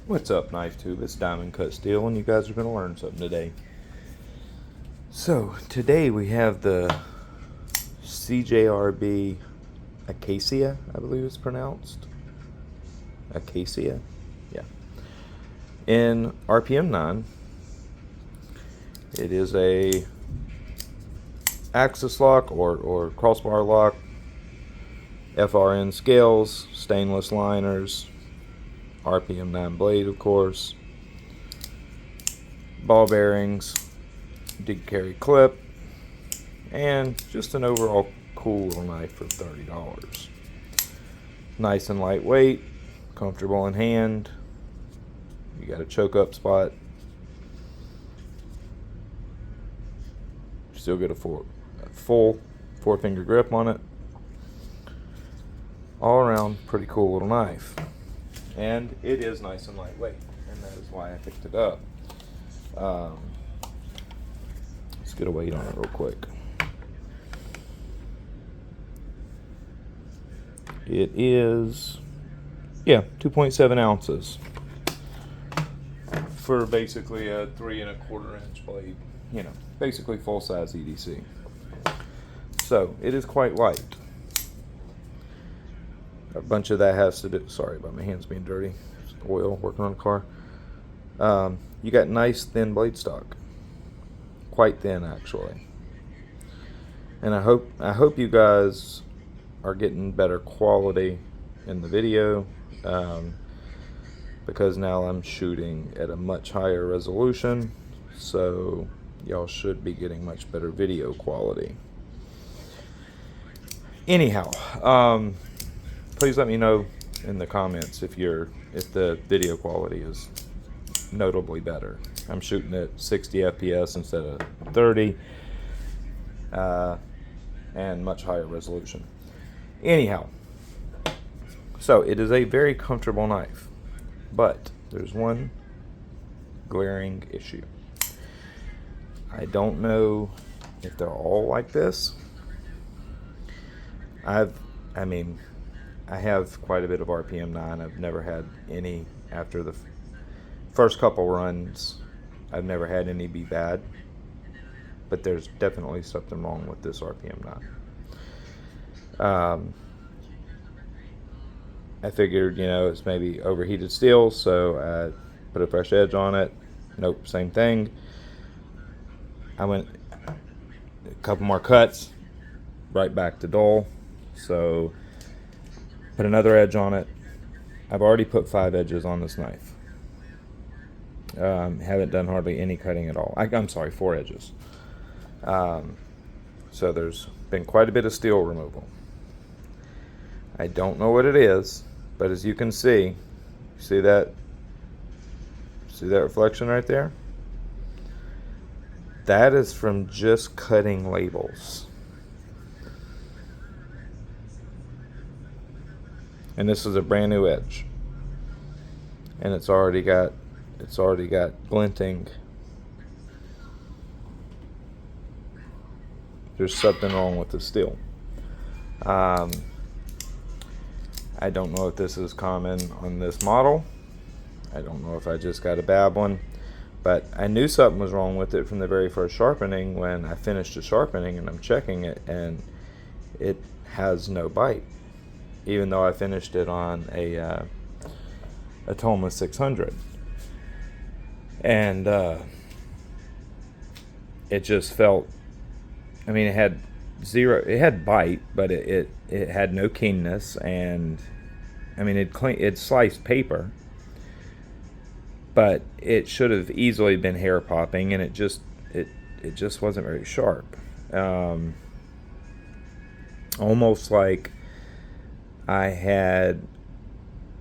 What's up, Knife Tube? It's Diamond Cut Steel, and you guys are going to learn something today. So, today we have the CJRB Acacia, I believe it's pronounced. Acacia? Yeah. In RPM9, it is a axis lock or crossbar lock, FRN scales, stainless liners, RPM9 blade, of course, ball bearings, dig carry clip, and just an overall cool little knife for $30. Nice and lightweight, comfortable in hand. You got a choke up spot. Still get a full 4-finger grip on it. All around pretty cool little knife. And it is nice and lightweight, and that is why I picked it up. Let's get a weight on it real quick. It is, 2.7 ounces for basically a 3 1/4 inch blade. Basically full size EDC. So it is quite light. A bunch of that has to do, sorry about my hands being dirty, it's oil working on the car. You got nice thin blade stock, quite thin actually. And I hope you guys are getting better quality in the video, because now I'm shooting at a much higher resolution, so y'all should be getting much better video quality. Anyhow, please let me know in the comments if the video quality is notably better. I'm shooting at 60 FPS instead of 30, and much higher resolution. Anyhow, so it is a very comfortable knife, but there's one glaring issue. I don't know if they're all like this. I have quite a bit of RPM9. I've never had any, after the first couple runs, I've never had any be bad. But there's definitely something wrong with this RPM9. I figured, it's maybe overheated steel, so I put a fresh edge on it. Nope, same thing. I went a couple more cuts, right back to dull. So put another edge on it. I've already put 5 edges on this knife. Haven't done hardly any cutting at all. I'm sorry, 4 edges. So there's been quite a bit of steel removal. I don't know what it is, but as you can see that reflection right there? That is from just cutting labels. And this is a brand new edge, and it's already got glinting. There's something wrong with the steel. I don't know if this is common on this model. I don't know if I just got a bad one, but I knew something was wrong with it from the very first sharpening when I finished the sharpening and I'm checking it, and it has no bite, even though I finished it on a Toma 600. And it just felt, it had bite, but it had no keenness, and it sliced paper, but it should have easily been hair popping, and it just wasn't very sharp. Almost like I had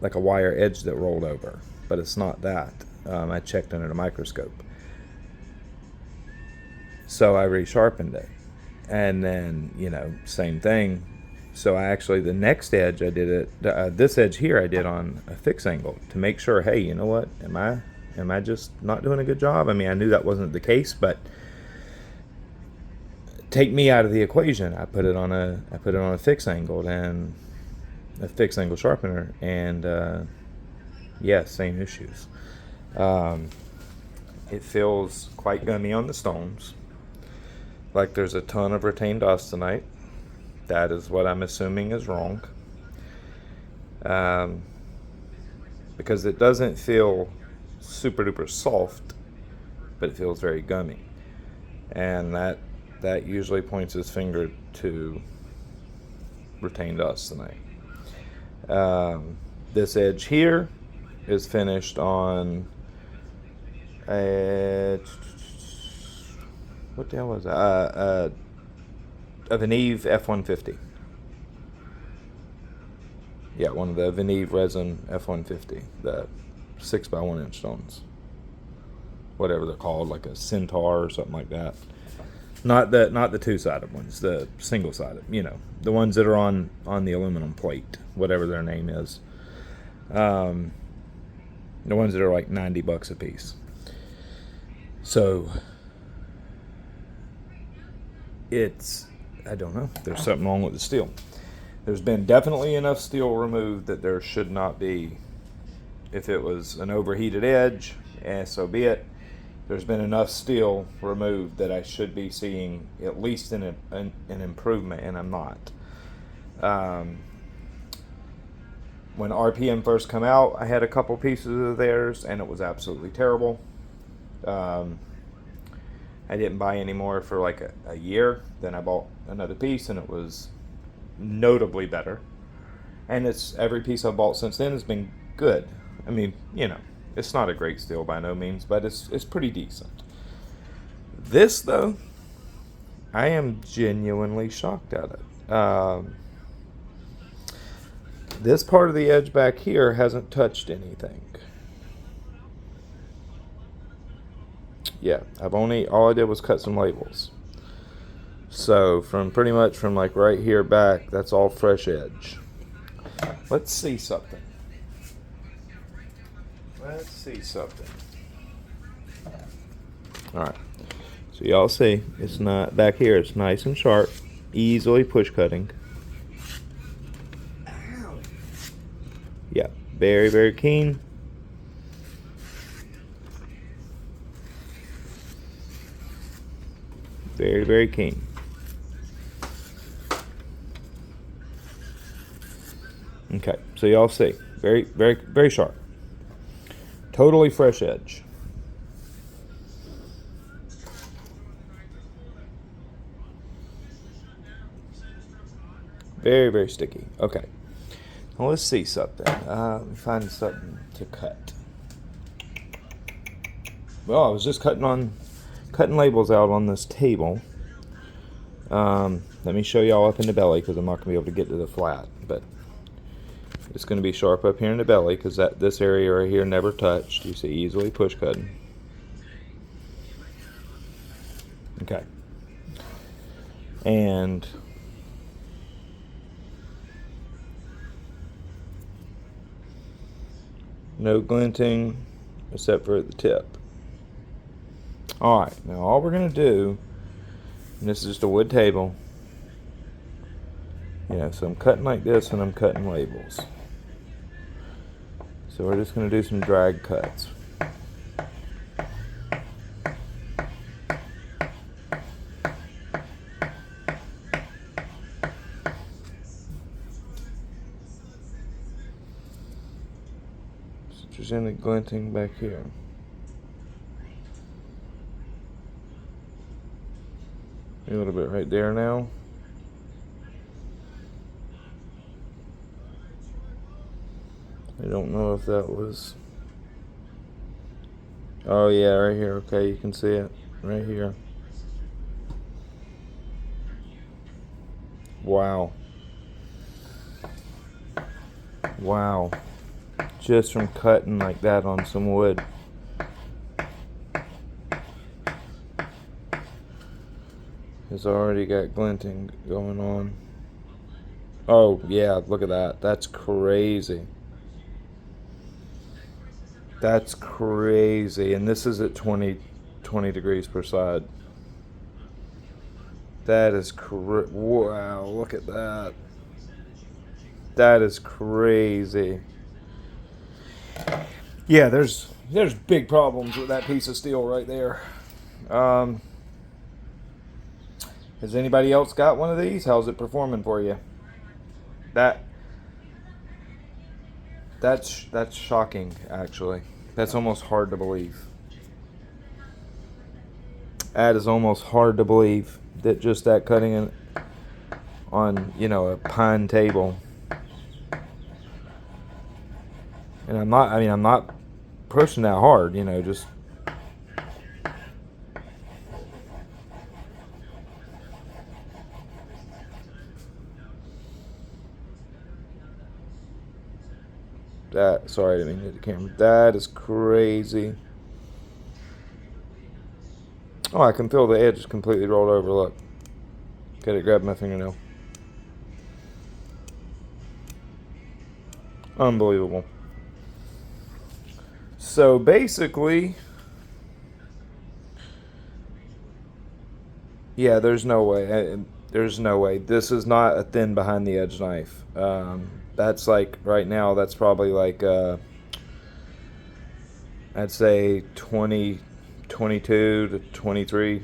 like a wire edge that rolled over, but it's not that. I checked under the microscope. So I resharpened it, and then same thing. So the next edge I did it, this edge here I did on a fixed angle to make sure, hey, you know what, am I just not doing a good job? I knew that wasn't the case, but take me out of the equation. I put it on a fixed angle sharpener, and Yeah, same issues. It feels quite gummy on the stones, like there's a ton of retained austenite. That is what I'm assuming is wrong. Because it doesn't feel super duper soft, but it feels very gummy. And that usually points its finger to retained austenite. This edge here is finished on a, what the hell was that? A Veneve F150. Yeah, one of the Veneve resin F150, the 6x1 inch stones, whatever they're called, like a Centaur or something like that. Not the two-sided ones, the single-sided. You know, the ones that are on the aluminum plate, whatever their name is. The ones that are like $90 a piece. So it's, I don't know. There's something wrong with the steel. There's been definitely enough steel removed that there should not be. If it was an overheated edge, so be it. There's been enough steel removed that I should be seeing at least an improvement, and I'm not. When RPM first come out, I had a couple pieces of theirs, and it was absolutely terrible. I didn't buy any more for like a year. Then I bought another piece, and it was notably better. And it's every piece I've bought since then has been good. I mean, you know, it's not a great steel by no means, but it's pretty decent. This, though, I am genuinely shocked at it. This part of the edge back here hasn't touched anything. Yeah, all I did was cut some labels. So from pretty much from like right here back, that's all fresh edge. Let's see something. Alright, so y'all see, it's not, back here it's nice and sharp, easily push cutting. Yeah, very, very keen. Very, very keen. Okay, so y'all see, very, very, very sharp. Totally fresh edge. Very, very sticky. Okay. Well, let's see something. Let me find something to cut. Well, I was just cutting labels out on this table. Let me show y'all up in the belly because I'm not going to be able to get to the flat. But it's going to be sharp up here in the belly because this area right here never touched. You see, easily push cutting. Okay. And no glinting except for at the tip. Alright, now all we're going to do, and this is just a wood table, you know, so I'm cutting like this and I'm cutting labels. So we're just going to do some drag cuts. So there's any glinting back here. A little bit right there now. I don't know if that was... Oh yeah, right here. Okay, you can see it right here. Wow. Wow. Just from cutting like that on some wood. It's already got glinting going on. Oh yeah, look at that. That's crazy. That's crazy. And this is at 20 degrees per side. That is wow, look at that. That is crazy. Yeah, there's big problems with that piece of steel right there. Has anybody else got one of these? How's it performing for you? That's shocking, actually. That's almost hard to believe. That is almost hard to believe that just that cutting in on, a pine table. And I'm not pushing that hard, just that. Sorry, I didn't mean to hit the camera. That is crazy. Oh, I can feel the edge completely rolled over. Look. Get it, grab my fingernail. Unbelievable. So basically, yeah, there's no way. There's no way. This is not a thin behind the edge knife. That's like, right now, that's probably like, I'd say 22 to 23,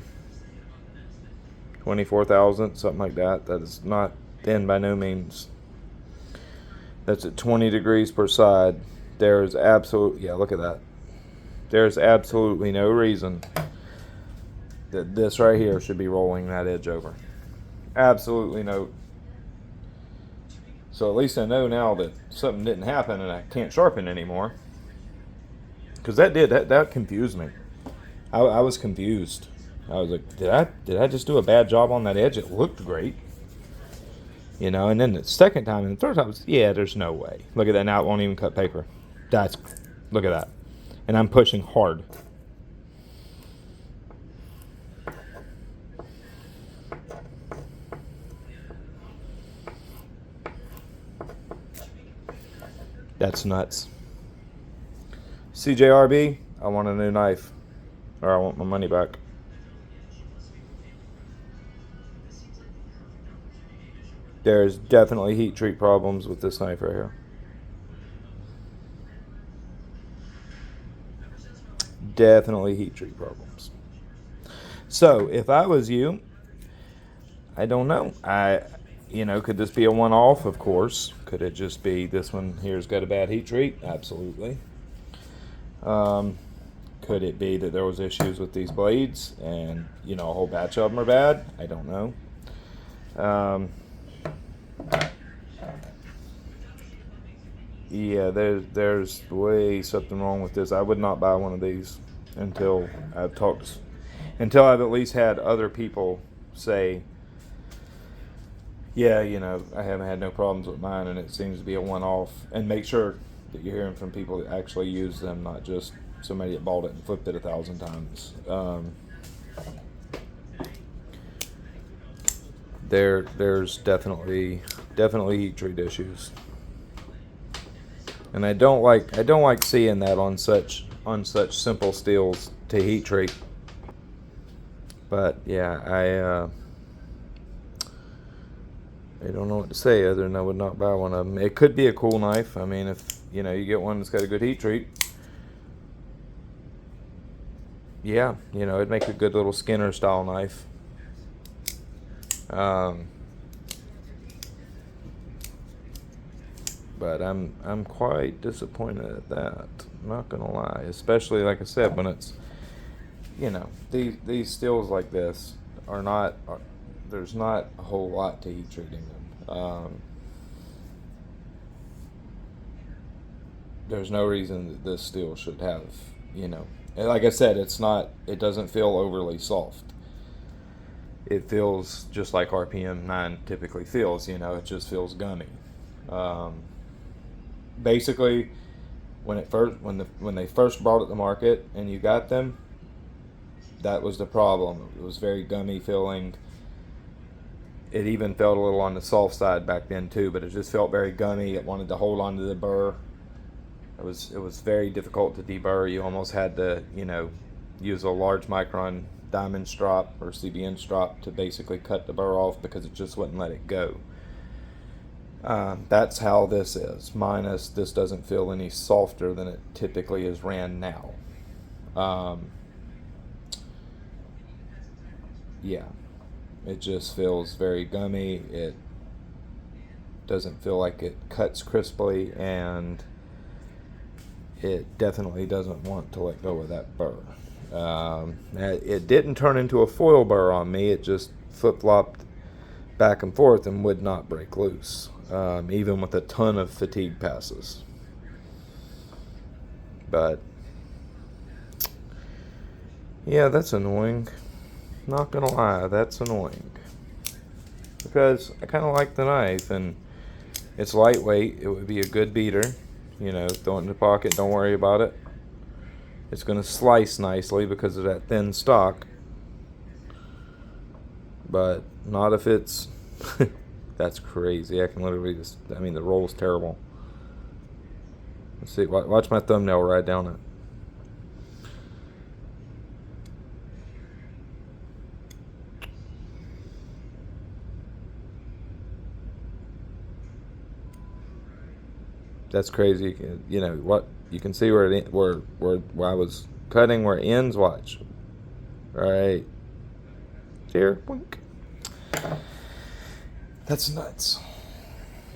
24,000, something like that. That is not thin by no means. That's at 20 degrees per side. There's yeah, look at that. There's absolutely no reason that this right here should be rolling that edge over. Absolutely no. So at least I know now that something didn't happen and I can't sharpen anymore. Because that confused me. I was confused. I was like, did I just do a bad job on that edge? It looked great. And then the second time and the third time, yeah, there's no way. Look at that, now it won't even cut paper. Look at that. And I'm pushing hard. That's nuts. CJRB, I want a new knife. Or I want my money back. There's definitely heat treat problems with this knife right here. Definitely heat treat problems. So if I was you, I don't know. Could this be a one-off? Of course. Could it just be this one here's got a bad heat treat? Absolutely. Could it be that there was issues with these blades and a whole batch of them are bad? I don't know. Yeah, there's way something wrong with this. I would not buy one of these until I've at least had other people say, yeah, I haven't had no problems with mine and it seems to be a one-off. And make sure that you're hearing from people that actually use them, not just somebody that bought it and flipped it 1,000 times. There's definitely heat treat issues. And I don't like seeing that on such simple steels to heat treat. But yeah, I don't know what to say other than I would not buy one of them. It could be a cool knife. I mean, if you get one that's got a good heat treat, yeah, it'd make a good little Skinner style knife. But I'm quite disappointed at that. I'm not gonna lie, especially like I said, when it's these steels like this there's not a whole lot to heat treating them. There's no reason that this steel should have like I said, it doesn't feel overly soft. It feels just like RPM9 typically feels. It just feels gummy. Basically, when they first brought it to market and you got them, that was the problem. It was very gummy feeling. It even felt a little on the soft side back then too, but it just felt very gummy. It wanted to hold on to the burr. It was very difficult to deburr. You almost had to use a large micron diamond strop or CBN strop to basically cut the burr off because it just wouldn't let it go. That's how this is, minus this doesn't feel any softer than it typically is ran now. Yeah, it just feels very gummy. It doesn't feel like it cuts crisply, and it definitely doesn't want to let go of that burr. It didn't turn into a foil burr on me. It just flip-flopped back and forth and would not break loose, even with a ton of fatigue passes. But yeah, that's annoying. Not gonna lie, that's annoying. Because I kind of like the knife, and it's lightweight. It would be a good beater. You know, throw it in the pocket, don't worry about it. It's going to slice nicely because of that thin stock. But not if it's... That's crazy. I can literally just... I mean, the roll's terrible. Let's see. Watch my thumbnail ride down it. That's crazy. You know what? You can see where it where I was cutting where it ends. Watch. Right there. Boink. That's nuts.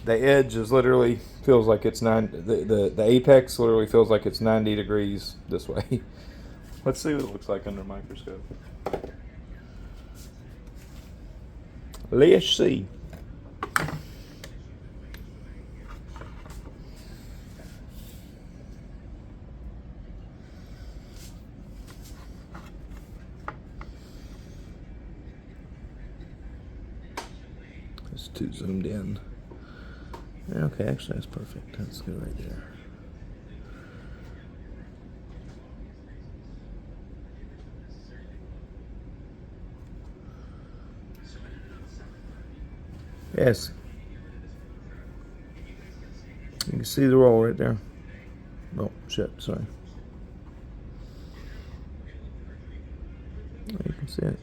The edge is literally feels like it's the apex literally feels like it's 90 degrees this way. Let's see what it looks like under a microscope. Let's see. It's too zoomed in. Okay, actually that's perfect. That's good right there. Yes. You can see the roll right there. Oh, shit, sorry. You can see it.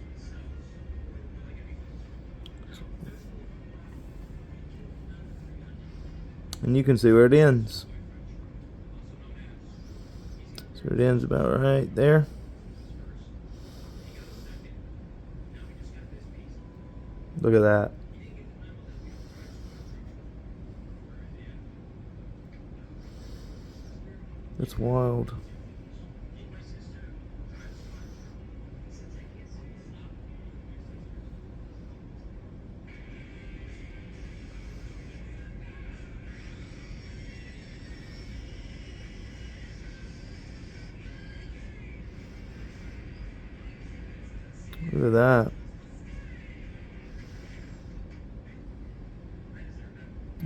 And you can see where it ends. So it ends about right there. Look at that. That's wild. Look at that.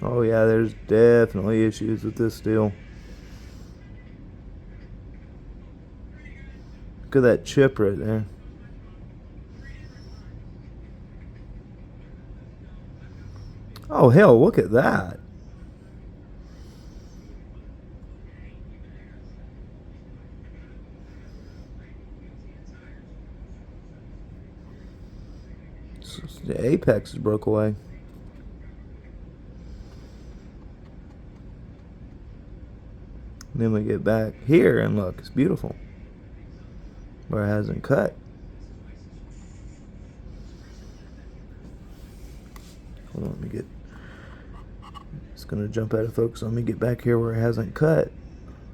Oh yeah, there's definitely issues with this steel. Look at that chip right there. Oh hell, look at that. The apex is broke away. And then we get back here and look, it's beautiful. Where it hasn't cut. Hold on, let me get... It's going to jump out of focus on me. Get back here where it hasn't cut.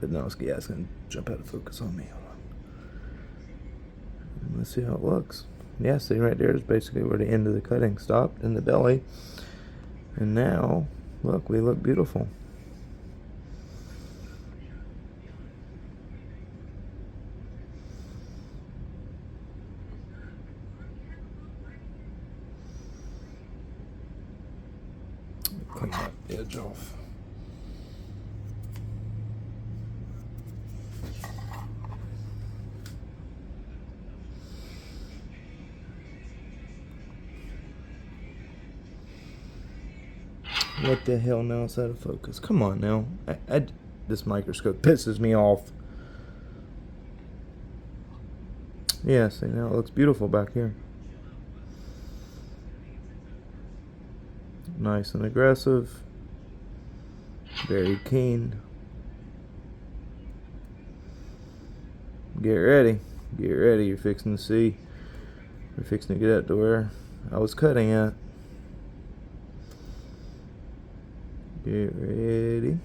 But no, it's going to jump out of focus on me. Hold on. Let's see how it looks. Yeah, see right there is basically where the end of the cutting stopped in the belly. And now, look, we look beautiful. Clean that edge off. What the hell? Now it's out of focus. Come on now. This microscope pisses me off. Yeah, see, now it looks beautiful back here. Nice and aggressive. Very keen. Get ready. Get ready. You're fixing to see. We're fixing to get up to where I was cutting at. Get ready.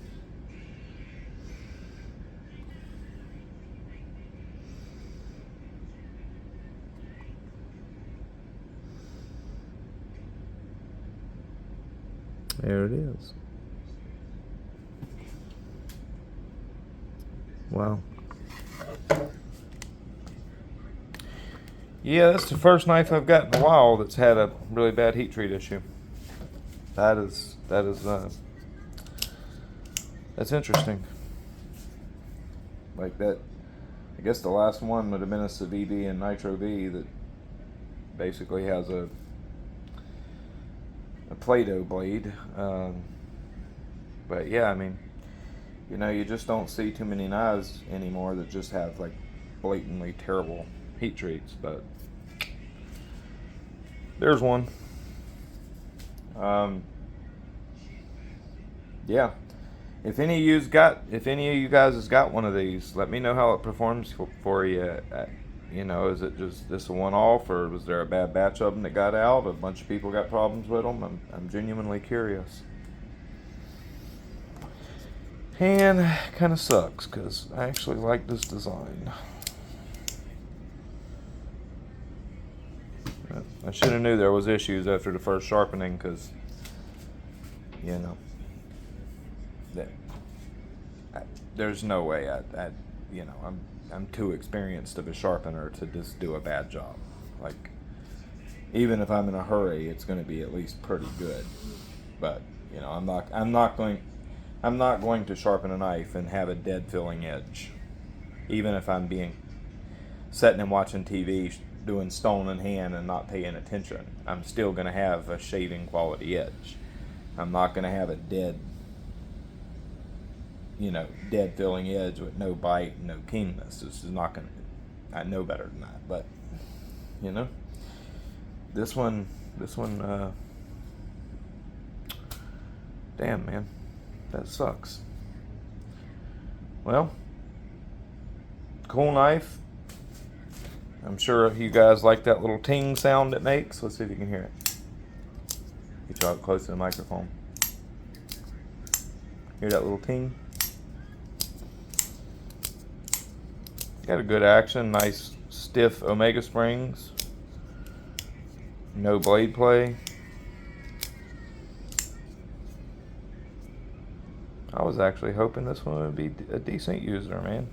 There it is. Wow. Yeah, that's the first knife I've got in a while that's had a really bad heat treat issue. That's interesting. Like that, I guess the last one would have been a Savidi and Nitro V that basically has a Play-Doh blade. But yeah, I mean, you know, you just don't see too many knives anymore that just have like blatantly terrible heat treats, but there's one. Yeah, if any of you guys has got one of these, let me know how it performs for you. You know, is it just this a one-off, or was there a bad batch of them that got out? A bunch of people got problems with them. I'm genuinely curious. And kind of sucks because I actually like this design. I should have knew there was issues after the first sharpening, because you know there's no way I'm too experienced of a sharpener to just do a bad job. Like, even if I'm in a hurry, it's going to be at least pretty good. But you know, I'm not going to sharpen a knife and have a dead filling edge. Even if I'm sitting and watching TV, doing stone in hand and not paying attention, I'm still going to have a shaving quality edge. I'm not going to have a dead filling edge with no bite and no keenness. This is not going to, I know better than that. But, you know, this one, damn, man, that sucks. Well, cool knife. I'm sure you guys like that little ting sound it makes. Let's see if you can hear it. Get you up close to the microphone. Hear that little ting? Got a good action, nice stiff Omega springs. No blade play. I was actually hoping this one would be a decent user, man.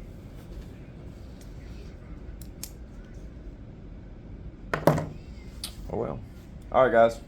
Oh well. Alright guys.